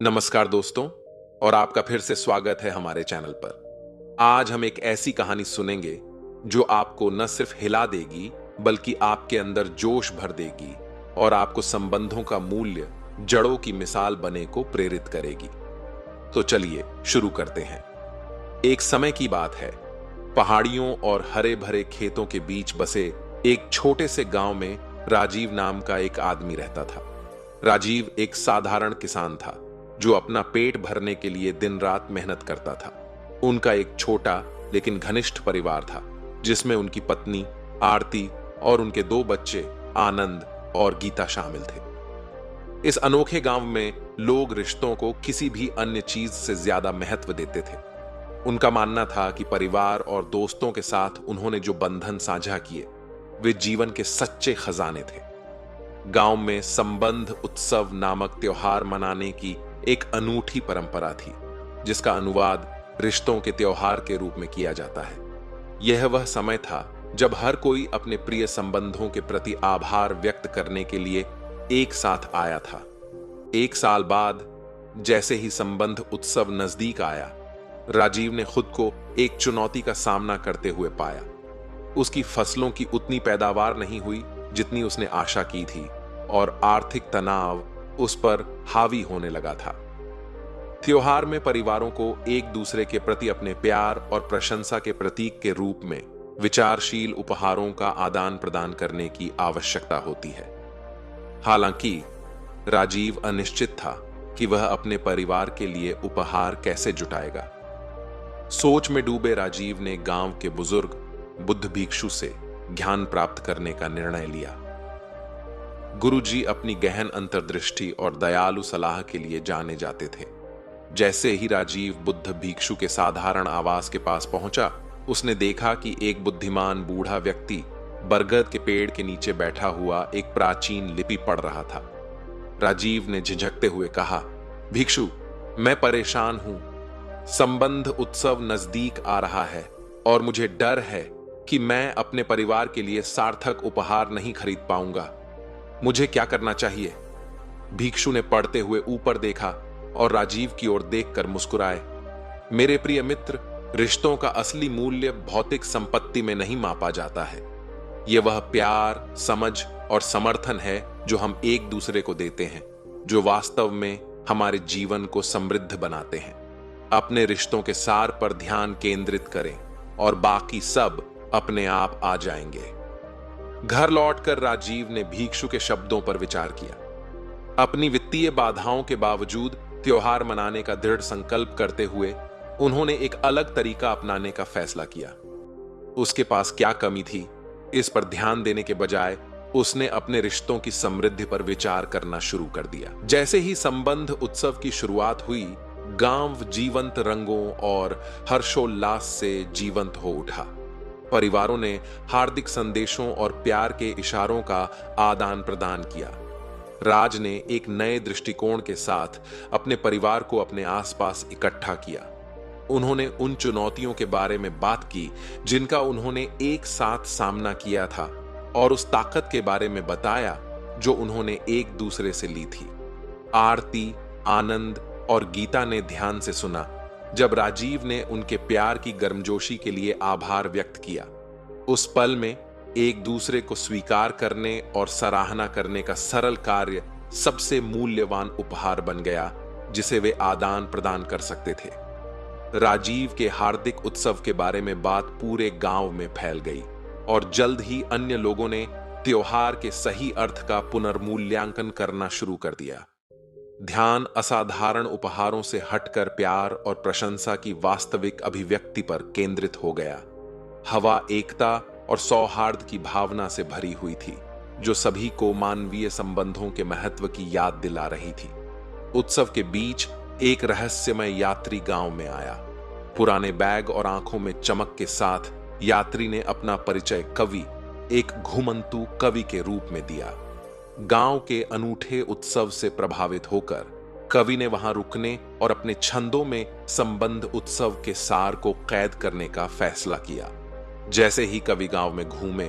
नमस्कार दोस्तों। और आपका फिर से स्वागत है हमारे चैनल पर। आज हम एक ऐसी कहानी सुनेंगे जो आपको न सिर्फ हिला देगी बल्कि आपके अंदर जोश भर देगी और आपको संबंधों का मूल्य जड़ों की मिसाल बने को प्रेरित करेगी। तो चलिए शुरू करते हैं। एक समय की बात है। पहाड़ियों और हरे भरे खेतों के बीच बसे एक छोटे से गांव में राजीव नाम का एक आदमी रहता था। राजीव एक साधारण किसान था जो अपना पेट भरने के लिए दिन रात मेहनत करता था। उनका एक छोटा लेकिन घनिष्ठ परिवार था जिसमें उनकी पत्नी आरती और उनके दो बच्चे आनंद और गीता शामिल थे। इस अनोखे गांव में लोग रिश्तों को किसी भी अन्य चीज से ज्यादा महत्व देते थे। उनका मानना था कि परिवार और दोस्तों के साथ उन्होंने जो बंधन साझा किए वे जीवन के सच्चे खजाने थे। गांव में संबंध उत्सव नामक त्योहार मनाने की एक अनूठी परंपरा थी जिसका अनुवाद रिश्तों के त्योहार के रूप में किया जाता है। यह वह समय था जब हर कोई अपने प्रिय संबंधों के प्रति आभार व्यक्त करने के लिए एक साथ आया था। एक साल बाद जैसे ही संबंध उत्सव नजदीक आया, राजीव ने खुद को एक चुनौती का सामना करते हुए पाया। उसकी फसलों की उतनी पैदावार नहीं हुई जितनी उसने आशा की थी और आर्थिक तनाव उस पर हावी होने लगा था। त्योहार में परिवारों को एक दूसरे के प्रति अपने प्यार और प्रशंसा के प्रतीक के रूप में विचारशील उपहारों का आदान प्रदान करने की आवश्यकता होती है। हालांकि राजीव अनिश्चित था कि वह अपने परिवार के लिए उपहार कैसे जुटाएगा। सोच में डूबे राजीव ने गांव के बुजुर्ग बुद्ध भिक्षु से ज्ञान प्राप्त करने का निर्णय लिया। गुरुजी अपनी गहन अंतर्दृष्टि और दयालु सलाह के लिए जाने जाते थे। जैसे ही राजीव बुद्ध भिक्षु के साधारण आवास के पास पहुंचा, उसने देखा कि एक बुद्धिमान बूढ़ा व्यक्ति बरगद के पेड़ के नीचे बैठा हुआ एक प्राचीन लिपि पढ़ रहा था। राजीव ने झिझकते हुए कहा, भिक्षु, मैं परेशान हूं। संबंध उत्सव नजदीक आ रहा है और मुझे डर है कि मैं अपने परिवार के लिए सार्थक उपहार नहीं खरीद पाऊंगा। मुझे क्या करना चाहिए? भिक्षु ने पढ़ते हुए ऊपर देखा और राजीव की ओर देखकर मुस्कुराए। मेरे प्रिय मित्र, रिश्तों का असली मूल्य भौतिक संपत्ति में नहीं मापा जाता है। यह वह प्यार, समझ और समर्थन है जो हम एक दूसरे को देते हैं, जो वास्तव में हमारे जीवन को समृद्ध बनाते हैं। अपने रिश्तों के सार पर ध्यान केंद्रित करें और बाकी सब अपने आप आ जाएंगे। घर लौटकर राजीव ने भिक्षु के शब्दों पर विचार किया। अपनी वित्तीय बाधाओं के बावजूद त्योहार मनाने का दृढ़ संकल्प करते हुए उन्होंने एक अलग तरीका अपनाने का फैसला किया। उसके पास क्या कमी थी, इस पर ध्यान देने के बजाय उसने अपने रिश्तों की समृद्धि पर विचार करना शुरू कर दिया। जैसे ही संबंध उत्सव की शुरुआत हुई, गांव जीवंत रंगों और हर्षोल्लास से जीवंत हो उठा। परिवारों ने हार्दिक संदेशों और प्यार के इशारों का आदान प्रदान किया। राज ने एक नए दृष्टिकोण के साथ अपने परिवार को अपने आसपास इकट्ठा किया। उन्होंने उन चुनौतियों के बारे में बात की जिनका उन्होंने एक साथ सामना किया था और उस ताकत के बारे में बताया जो उन्होंने एक दूसरे से ली थी। आरती, आनंद और गीता ने ध्यान से सुना जब राजीव ने उनके प्यार की गर्मजोशी के लिए आभार व्यक्त किया। उस पल में एक दूसरे को स्वीकार करने और सराहना करने का सरल कार्य सबसे मूल्यवान उपहार बन गया जिसे वे आदान प्रदान कर सकते थे। राजीव के हार्दिक उत्सव के बारे में बात पूरे गांव में फैल गई और जल्द ही अन्य लोगों ने त्योहार के सही अर्थ का पुनर्मूल्यांकन करना शुरू कर दिया। ध्यान असाधारण उपहारों से हटकर प्यार और प्रशंसा की वास्तविक अभिव्यक्ति पर केंद्रित हो गया। हवा एकता और सौहार्द की भावना से भरी हुई थी जो सभी को मानवीय संबंधों के महत्व की याद दिला रही थी। उत्सव के बीच एक रहस्यमय यात्री गांव में आया। पुराने बैग और आंखों में चमक के साथ यात्री ने अपना परिचय कवि, एक घुमंतु कवि के रूप में दिया। गांव के अनूठे उत्सव से प्रभावित होकर कवि ने वहां रुकने और अपने छंदों में संबंध उत्सव के सार को कैद करने का फैसला किया। जैसे ही कवि गांव में घूमे,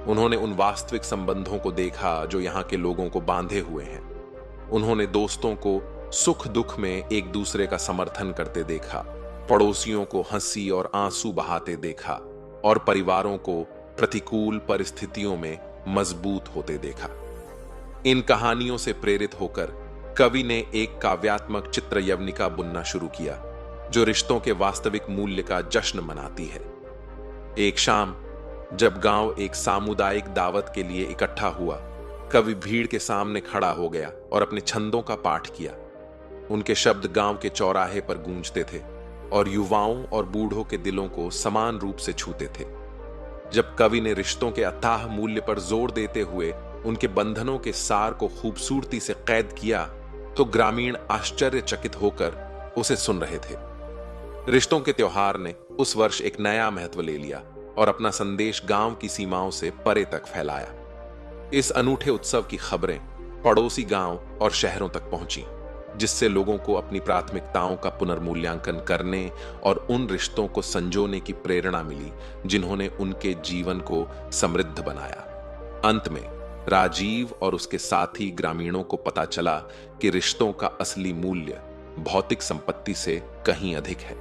उन्होंने उन वास्तविक संबंधों को देखा जो यहां के लोगों को बांधे हुए हैं। उन्होंने दोस्तों को सुख दुख में एक दूसरे का समर्थन करते देखा, पड़ोसियों को हंसी और आंसू बहाते देखा और परिवारों को प्रतिकूल परिस्थितियों में मजबूत होते देखा। इन कहानियों से प्रेरित होकर कवि ने एक काव्यात्मक चित्र यवनिका बुनना शुरू किया, जो रिश्तों के वास्तविक मूल्य का जश्न मनाती है। एक शाम जब गांव एक सामुदायिक दावत के लिए इकट्ठा हुआ, कवि भीड़ के सामने खड़ा हो गया और अपने छंदों का पाठ किया। उनके शब्द गांव के चौराहे पर गूंजते थे और युवाओं और बूढ़ों के दिलों को समान रूप से छूते थे। जब कवि ने रिश्तों के अथाह मूल्य पर जोर देते हुए उनके बंधनों के सार को खूबसूरती से कैद किया, तो ग्रामीण आश्चर्यचकित होकर उसे सुन रहे थे। रिश्तों के त्योहार ने उस वर्ष एक नया महत्व ले लिया और अपना संदेश गांव की सीमाओं से परे तक फैलाया। इस अनूठे उत्सव की खबरें पड़ोसी गांव और शहरों तक पहुंची, जिससे लोगों को अपनी प्राथमिकताओं का पुनर्मूल्यांकन करने और उन रिश्तों को संजोने की प्रेरणा मिली जिन्होंने उनके जीवन को समृद्ध बनाया। अंत में राजीव और उसके साथी ग्रामीणों को पता चला कि रिश्तों का असली मूल्य भौतिक संपत्ति से कहीं अधिक है।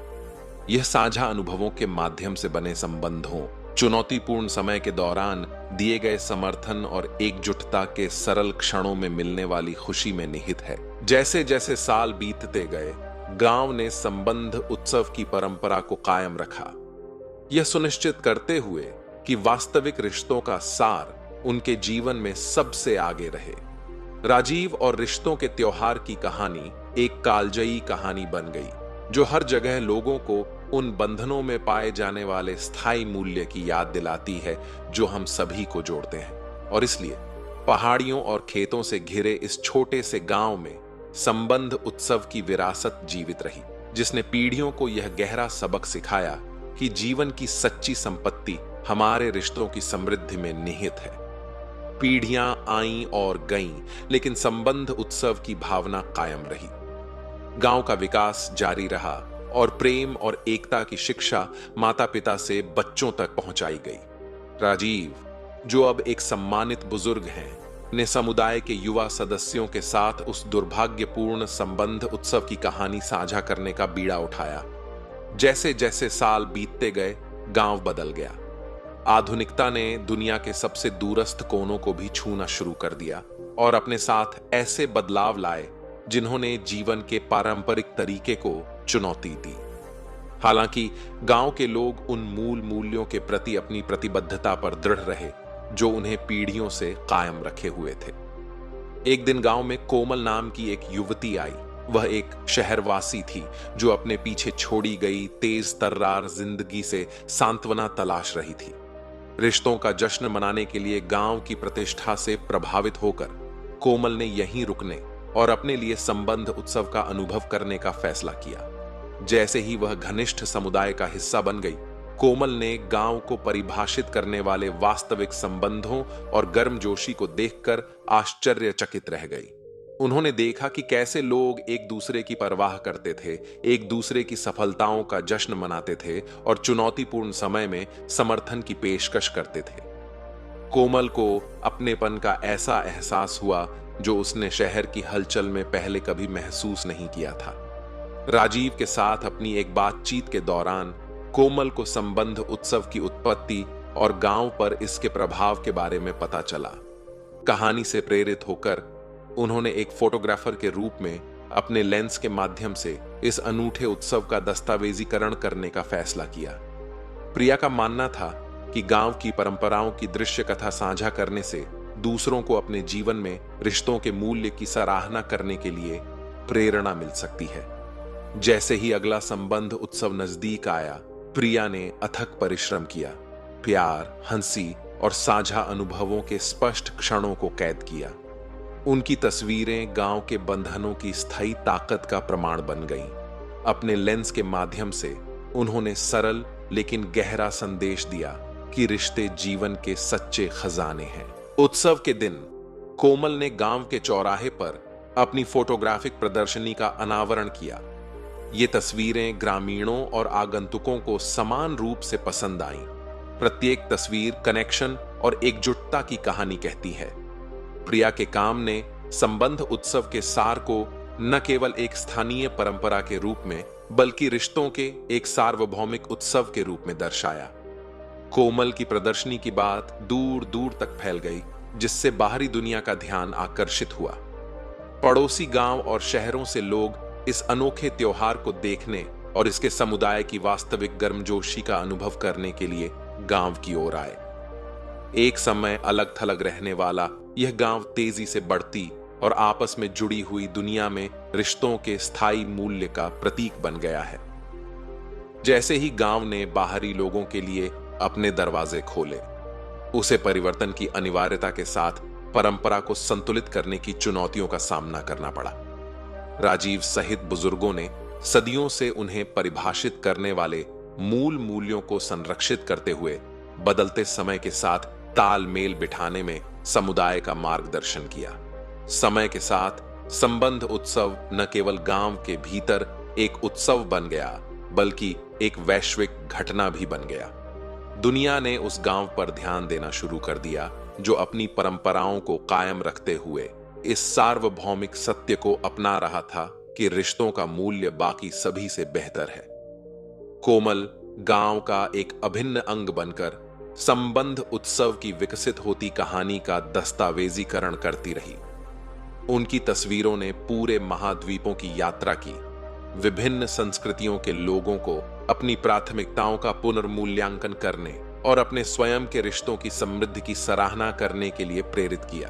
यह साझा अनुभवों के माध्यम से बने संबंधों, चुनौतीपूर्ण समय के दौरान दिए गए समर्थन और एकजुटता के सरल क्षणों में मिलने वाली खुशी में निहित है। जैसे जैसे साल बीतते गए, गांव ने संबंध उत्सव की परंपरा को कायम रखा, यह सुनिश्चित करते हुए कि वास्तविक रिश्तों का सार उनके जीवन में सबसे आगे रहे। राजीव और रिश्तों के त्योहार की कहानी एक कालजयी कहानी बन गई, जो हर जगह लोगों को उन बंधनों में पाए जाने वाले स्थायी मूल्य की याद दिलाती है जो हम सभी को जोड़ते हैं। और इसलिए पहाड़ियों और खेतों से घिरे इस छोटे से गांव में संबंध उत्सव की विरासत जीवित रही, जिसने पीढ़ियों को यह गहरा सबक सिखाया कि जीवन की सच्ची संपत्ति हमारे रिश्तों की समृद्धि में निहित है। पीढ़ियां आईं और गईं, लेकिन संबंध उत्सव की भावना कायम रही। गांव का विकास जारी रहा और प्रेम और एकता की शिक्षा माता पिता से बच्चों तक पहुंचाई गई। राजीव, जो अब एक सम्मानित बुजुर्ग हैं, ने समुदाय के युवा सदस्यों के साथ उस दुर्भाग्यपूर्ण संबंध उत्सव की कहानी साझा करने का बीड़ा उठाया। जैसे जैसे साल बीतते गए, गांव बदल गया। आधुनिकता ने दुनिया के सबसे दूरस्थ कोनों को भी छूना शुरू कर दिया और अपने साथ ऐसे बदलाव लाए जिन्होंने जीवन के पारंपरिक तरीके को चुनौती दी। हालांकि गांव के लोग उन मूल मूल्यों के प्रति अपनी प्रतिबद्धता पर दृढ़ रहे जो उन्हें पीढ़ियों से कायम रखे हुए थे। एक दिन गांव में कोमल नाम की एक युवती आई। वह एक शहरवासी थी जो अपने पीछे छोड़ी गई तेज तर्रार जिंदगी से सांत्वना तलाश रही थी। रिश्तों का जश्न मनाने के लिए गांव की प्रतिष्ठा से प्रभावित होकर कोमल ने यहीं रुकने और अपने लिए संबंध उत्सव का अनुभव करने का फैसला किया। जैसे ही वह घनिष्ठ समुदाय का हिस्सा बन गई, कोमल ने गांव को परिभाषित करने वाले वास्तविक संबंधों और गर्मजोशी को देखकर आश्चर्यचकित रह गई। उन्होंने देखा कि कैसे लोग एक दूसरे की परवाह करते थे, एक दूसरे की सफलताओं का जश्न मनाते थे और चुनौतीपूर्ण समय में समर्थन की पेशकश करते थे। कोमल को अपनेपन का ऐसा एहसास हुआ जो उसने शहर की हलचल में पहले कभी महसूस नहीं किया था। राजीव के साथ अपनी एक बातचीत के दौरान कोमल को संबंध उत्सव की उत्पत्ति और गांव पर इसके प्रभाव के बारे में पता चला। कहानी से प्रेरित होकर उन्होंने एक फोटोग्राफर के रूप में अपने लेंस के माध्यम से इस अनूठे उत्सव का दस्तावेजीकरण करने का फैसला किया। प्रिया का मानना था कि गांव की परंपराओं की दृश्य कथा साझा करने से दूसरों को अपने जीवन में रिश्तों के मूल्य की सराहना करने के लिए प्रेरणा मिल सकती है। जैसे ही अगला संबंध उत्सव नजदीक आया, प्रिया ने अथक परिश्रम किया, प्यार, हंसी और साझा अनुभवों के स्पष्ट क्षणों को कैद किया। उनकी तस्वीरें गांव के बंधनों की स्थायी ताकत का प्रमाण बन गईं। अपने लेंस के माध्यम से उन्होंने सरल लेकिन गहरा संदेश दिया कि रिश्ते जीवन के सच्चे खजाने हैं। उत्सव के दिन कोमल ने गांव के चौराहे पर अपनी फोटोग्राफिक प्रदर्शनी का अनावरण किया। ये तस्वीरें ग्रामीणों और आगंतुकों को समान रूप से पसंद आईं। प्रत्येक तस्वीर कनेक्शन और एकजुटता की कहानी कहती है। प्रिया के काम ने संबंध उत्सव के सार को न केवल एक स्थानीय परंपरा के रूप में बल्कि रिश्तों के एक सार्वभौमिक उत्सव के रूप में दर्शाया। कोमल की प्रदर्शनी की बात दूर दूर तक फैल गई, जिससे बाहरी दुनिया का ध्यान आकर्षित हुआ। पड़ोसी गांव और शहरों से लोग इस अनोखे त्योहार को देखने और इसके समुदाय की वास्तविक गर्मजोशी का अनुभव करने के लिए गांव की ओर आए। एक समय अलग थलग रहने वाला यह गांव तेजी से बढ़ती और आपस में जुड़ी हुई दुनिया में रिश्तों के स्थायी मूल्य का प्रतीक बन गया है। जैसे ही गांव ने बाहरी लोगों के लिए अपने दरवाजे खोले, उसे परिवर्तन की अनिवार्यता के साथ परंपरा को संतुलित करने की चुनौतियों का सामना करना पड़ा। राजीव सहित बुजुर्गों ने सदियों से उन्हें परिभाषित करने वाले मूल मूल्यों को संरक्षित करते हुए बदलते समय के साथ तालमेल बिठाने में समुदाय का मार्गदर्शन किया। समय के साथ संबंध उत्सव न केवल गांव के भीतर एक उत्सव बन गया, बल्कि एक वैश्विक घटना भी बन गया। दुनिया ने उस गांव पर ध्यान देना शुरू कर दिया जो अपनी परंपराओं को कायम रखते हुए इस सार्वभौमिक सत्य को अपना रहा था कि रिश्तों का मूल्य बाकी सभी से बेहतर है। कोमल गांव का एक अभिन्न अंग बनकर संबंध उत्सव की विकसित होती कहानी का दस्तावेजीकरण करती रही। उनकी तस्वीरों ने पूरे महाद्वीपों की यात्रा की, विभिन्न संस्कृतियों के लोगों को अपनी प्राथमिकताओं का पुनर्मूल्यांकन करने और अपने स्वयं के रिश्तों की समृद्धि की सराहना करने के लिए प्रेरित किया।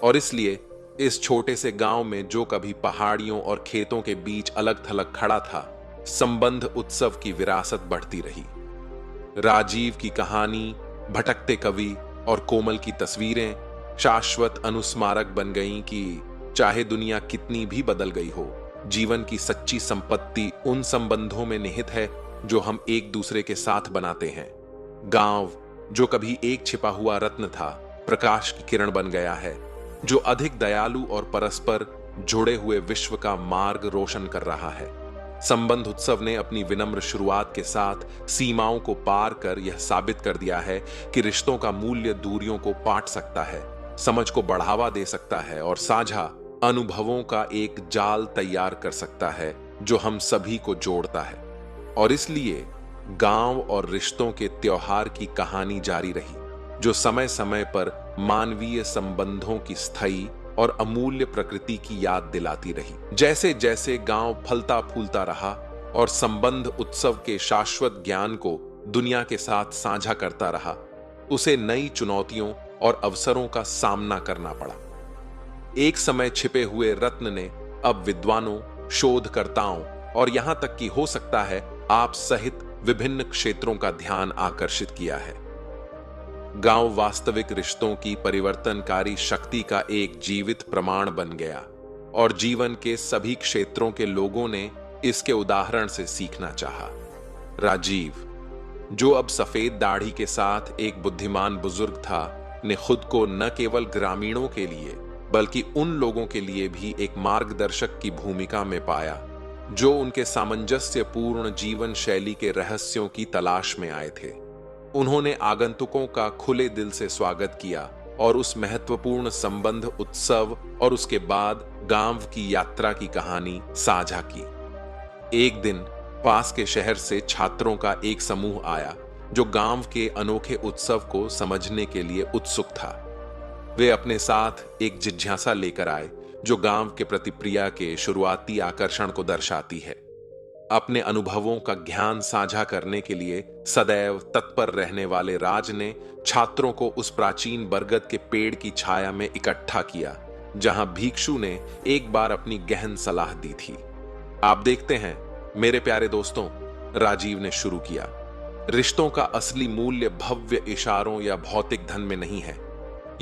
और इसलिए इस छोटे से गांव में जो कभी पहाड़ियों और खेतों के बीच अलग थलग खड़ा था, संबंध उत्सव की विरासत बढ़ती रही। राजीव की कहानी, भटकते कवि और कोमल की तस्वीरें शाश्वत अनुस्मारक बन गईं कि चाहे दुनिया कितनी भी बदल गई हो, जीवन की सच्ची संपत्ति उन संबंधों में निहित है जो हम एक दूसरे के साथ बनाते हैं। गांव जो कभी एक छिपा हुआ रत्न था, प्रकाश की किरण बन गया है, जो अधिक दयालु और परस्पर जुड़े हुए विश्व का मार्ग रोशन कर रहा है। संबंध उत्सव ने अपनी विनम्र शुरुआत के साथ सीमाओं को पार कर यह साबित कर दिया है कि रिश्तों का मूल्य दूरियों को पाट सकता है, समझ को बढ़ावा दे सकता है और साझा अनुभवों का एक जाल तैयार कर सकता है जो हम सभी को जोड़ता है। और इसलिए गांव और रिश्तों के त्योहार की कहानी जारी रही, जो समय समय पर मानवीय संबंधों की स्थायी और अमूल्य प्रकृति की याद दिलाती रही। जैसे जैसे गांव फलता फूलता रहा और संबंध उत्सव के शाश्वत ज्ञान को दुनिया के साथ साझा करता रहा, उसे नई चुनौतियों और अवसरों का सामना करना पड़ा। एक समय छिपे हुए रत्न ने अब विद्वानों, शोधकर्ताओं और यहां तक कि हो सकता है आप सहित विभिन्न क्षेत्रों का ध्यान आकर्षित किया है। गांव वास्तविक रिश्तों की परिवर्तनकारी शक्ति का एक जीवित प्रमाण बन गया और जीवन के सभी क्षेत्रों के लोगों ने इसके उदाहरण से सीखना चाहा। राजीव, जो अब सफेद दाढ़ी के साथ एक बुद्धिमान बुजुर्ग था, ने खुद को न केवल ग्रामीणों के लिए बल्कि उन लोगों के लिए भी एक मार्गदर्शक की भूमिका में पाया जो उनके सामंजस्यपूर्ण जीवन शैली के रहस्यों की तलाश में आए थे। उन्होंने आगंतुकों का खुले दिल से स्वागत किया और उस महत्वपूर्ण संबंध उत्सव और उसके बाद गांव की यात्रा की कहानी साझा की। एक दिन पास के शहर से छात्रों का एक समूह आया जो गांव के अनोखे उत्सव को समझने के लिए उत्सुक था। वे अपने साथ एक जिज्ञासा लेकर आए जो गांव के प्रतिक्रिया के शुरुआती आकर्षण को दर्शाती है। अपने अनुभवों का ज्ञान साझा करने के लिए सदैव तत्पर रहने वाले राज ने छात्रों को उस प्राचीन बरगद के पेड़ की छाया में इकट्ठा किया जहां भिक्षु ने एक बार अपनी गहन सलाह दी थी। आप देखते हैं मेरे प्यारे दोस्तों, राजीव ने शुरू किया, रिश्तों का असली मूल्य भव्य इशारों या भौतिक धन में नहीं है।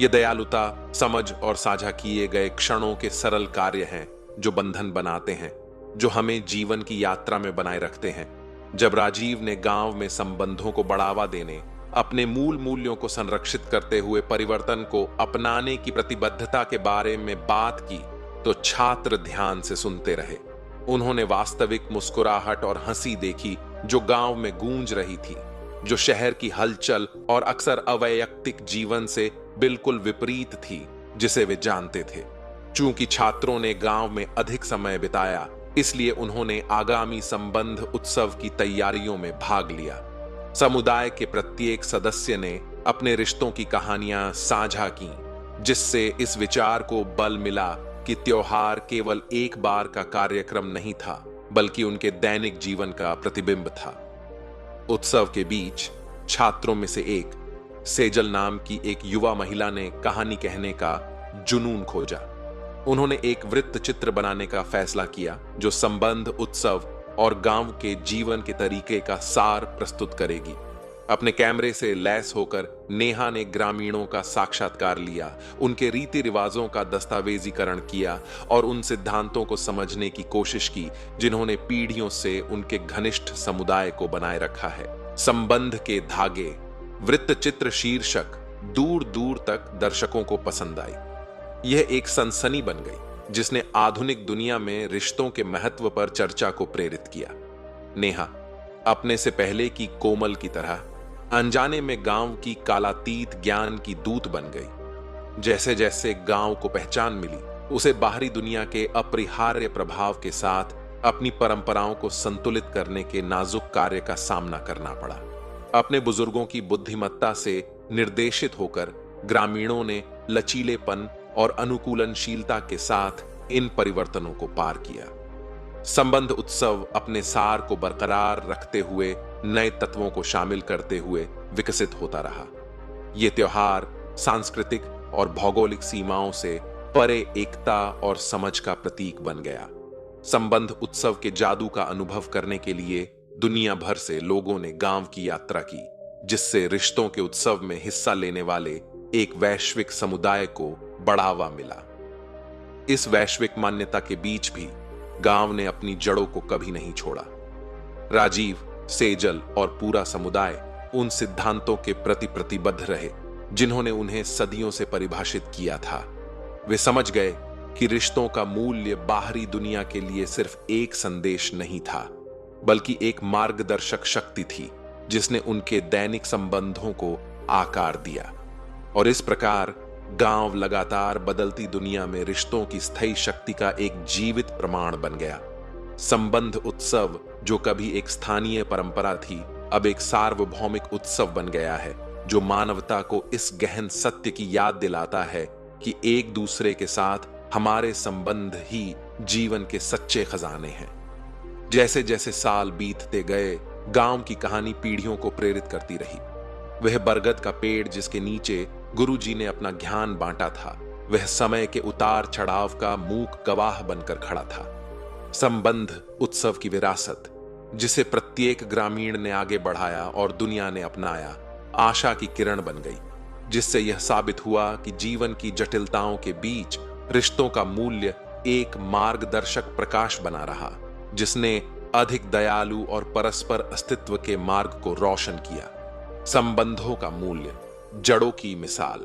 ये दयालुता, समझ और साझा किए गए क्षणों के सरल कार्य हैं जो बंधन बनाते हैं, जो हमें जीवन की यात्रा में बनाए रखते हैं। जब राजीव ने गांव में संबंधों को बढ़ावा देने, अपने मूल मूल्यों को संरक्षित करते हुए परिवर्तन को अपनाने की प्रतिबद्धता के बारे में बात की, तो छात्र ध्यान से सुनते रहे। उन्होंने वास्तविक मुस्कुराहट और हंसी देखी जो गांव में गूंज रही थी, जो शहर की हलचल और अक्सर अवैयक्तिक जीवन से बिल्कुल विपरीत थी जिसे वे जानते थे। चूंकि छात्रों ने गांव में अधिक समय बिताया, इसलिए उन्होंने आगामी संबंध उत्सव की तैयारियों में भाग लिया। समुदाय के प्रत्येक सदस्य ने अपने रिश्तों की कहानियां साझा की, जिससे इस विचार को बल मिला कि त्योहार केवल एक बार का कार्यक्रम नहीं था, बल्कि उनके दैनिक जीवन का प्रतिबिंब था। उत्सव के बीच छात्रों में से एक, सेजल नाम की एक युवा महिला ने कहानी कहने का जुनून खोजा। उन्होंने एक वृत्त चित्र बनाने का फैसला किया जो संबंध उत्सव और गांव के जीवन के तरीके का सार प्रस्तुत करेगी। अपने कैमरे से लैस होकर नेहा ने ग्रामीणों का साक्षात्कार लिया, उनके रीति रिवाजों का दस्तावेजीकरण किया और उन सिद्धांतों को समझने की कोशिश की जिन्होंने पीढ़ियों से उनके घनिष्ठ समुदाय को बनाए रखा है। संबंध के धागे वृत्त चित्र शीर्षक दूर दूर तक दर्शकों को पसंद आई। यह एक सनसनी बन गई जिसने आधुनिक दुनिया में रिश्तों के महत्व पर चर्चा को प्रेरित किया। नेहा अपने से पहले की कोमल की तरह अनजाने में गांव की कालातीत ज्ञान की दूत बन गई। जैसे जैसे गांव को पहचान मिली, उसे बाहरी दुनिया के अपरिहार्य प्रभाव के साथ अपनी परंपराओं को संतुलित करने के नाजुक कार्य का सामना करना पड़ा। अपने बुजुर्गों की बुद्धिमत्ता से निर्देशित होकर ग्रामीणों ने लचीलेपन और अनुकूलनशीलता के साथ इन परिवर्तनों को पार किया। संबंध उत्सव अपने सार को बरकरार रखते हुए नए तत्वों को शामिल करते हुए विकसित होता रहा। ये त्योहार सांस्कृतिक और भौगोलिक सीमाओं से परे एकता और समझ का प्रतीक बन गया। संबंध उत्सव के जादू का अनुभव करने के लिए दुनिया भर से लोगों ने गांव की यात्रा की, जिससे रिश्तों के उत्सव में हिस्सा लेने वाले एक वैश्विक समुदाय को बढ़ावा मिला। इस वैश्विक मान्यता के बीच भी गांव ने अपनी जड़ों को कभी नहीं छोड़ा। राजीव, सेजल और पूरा समुदाय उन सिद्धांतों के प्रति प्रतिबद्ध रहे जिन्होंने उन्हें सदियों से परिभाषित किया था। वे समझ गए कि रिश्तों का मूल्य बाहरी दुनिया के लिए सिर्फ एक संदेश नहीं था, बल्कि एक मार्गदर्शक शक्ति थी जिसने उनके दैनिक संबंधों को आकार दिया। और इस प्रकार गांव लगातार बदलती दुनिया में रिश्तों की स्थायी शक्ति का एक जीवित प्रमाण बन गया। संबंध उत्सव, जो कभी एक स्थानीय परंपरा थी, अब एक सार्वभौमिक उत्सव बन गया है जो मानवता को इस गहन सत्य की याद दिलाता है कि एक दूसरे के साथ हमारे संबंध ही जीवन के सच्चे खजाने हैं। जैसे जैसे साल बीतते गए, गांव की कहानी पीढ़ियों को प्रेरित करती रही। वह बरगद का पेड़ जिसके नीचे गुरुजी ने अपना ज्ञान बांटा था, वह समय के उतार चढ़ाव का मूक गवाह बनकर खड़ा था। संबंध उत्सव की विरासत, जिसे प्रत्येक ग्रामीण ने आगे बढ़ाया और दुनिया ने अपनाया, आशा की किरण बन गई, जिससे यह साबित हुआ कि जीवन की जटिलताओं के बीच रिश्तों का मूल्य एक मार्गदर्शक प्रकाश बना रहा, जिसने अधिक दयालु और परस्पर अस्तित्व के मार्ग को रोशन किया। संबंधों का मूल्य, जड़ों की मिसाल।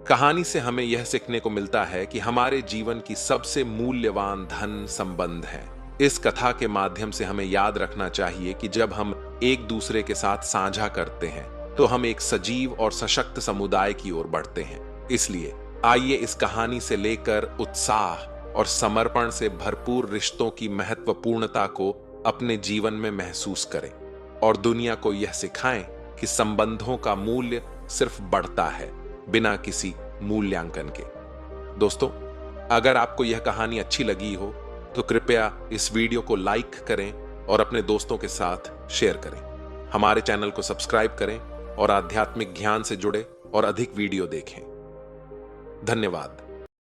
कहानी से हमें यह सीखने को मिलता है कि हमारे जीवन की सबसे मूल्यवान धन संबंध है। इस कथा के माध्यम से हमें याद रखना चाहिए कि जब हम एक दूसरे के साथ साझा करते हैं तो हम एक सजीव और सशक्त समुदाय की ओर बढ़ते हैं। इसलिए आइए इस कहानी से लेकर उत्साह और समर्पण से भरपूर रिश्तों की महत्वपूर्णता को अपने जीवन में महसूस करें और दुनिया को यह सिखाएं कि संबंधों का मूल्य सिर्फ बढ़ता है, बिना किसी मूल्यांकन के। दोस्तों, अगर आपको यह कहानी अच्छी लगी हो तो कृपया इस वीडियो को लाइक करें और अपने दोस्तों के साथ शेयर करें। हमारे चैनल को सब्सक्राइब करें और आध्यात्मिक ज्ञान से जुड़े और अधिक वीडियो देखें। धन्यवाद।